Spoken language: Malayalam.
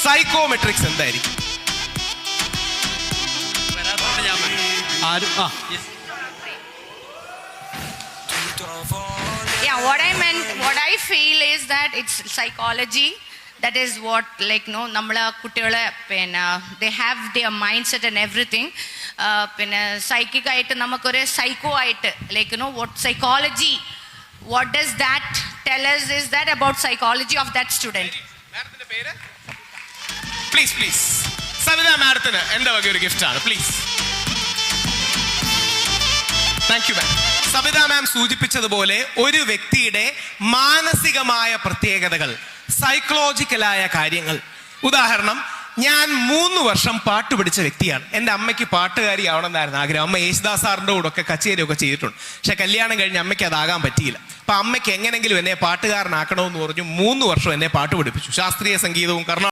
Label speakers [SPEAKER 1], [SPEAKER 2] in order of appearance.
[SPEAKER 1] സൈക്കോമെട്രിക്സ് എന്തായിരിക്കും?
[SPEAKER 2] Yeah, what I feel is that it's psychology. That is what, like, no, nammala kuttiyale they have their mindset and everything. Psychic aayittu namakore psycho aayittu, like, you know, what psychology, what does that tell us is that about psychology of that student.
[SPEAKER 1] മാഡത്തിന്റെ പേര് പ്ലീസ് സവിത മാഡത്തിന് എൻ്റെ വക ഒരു ഗിഫ്റ്റ് ആണ്, please. Thank you ma'am. Savitha ma'am സൂചിപ്പിച്ചതുപോലെ ഒരു വ്യക്തിയുടെ മാനസികമായ പ്രത്യേകതകൾ, സൈക്കോളജിക്കലായ കാര്യങ്ങൾ. ഉദാഹരണം, ഞാൻ 3 വർഷം പാട്ട് പഠിച്ച വ്യക്തിയാണ്. എൻ്റെ അമ്മയ്ക്ക് പാട്ടുകാരി ആവണമെന്നായിരുന്നു ആഗ്രഹം. അമ്മ യേശുദാസ് സാറിൻ്റെ കൂടെ ഒക്കെ കച്ചേരിയൊക്കെ ചെയ്തിട്ടുണ്ട്. പക്ഷെ കല്യാണം കഴിഞ്ഞ് അമ്മയ്ക്ക് അതാകാൻ പറ്റിയില്ല. അപ്പം അമ്മയ്ക്ക് എങ്ങനെങ്കിലും എന്നെ പാട്ടുകാരനാക്കണമെന്ന് പറഞ്ഞു 3 വർഷം എന്നെ പാട്ട് പഠിപ്പിച്ചു. ശാസ്ത്രീയ സംഗീതവും കർണാടക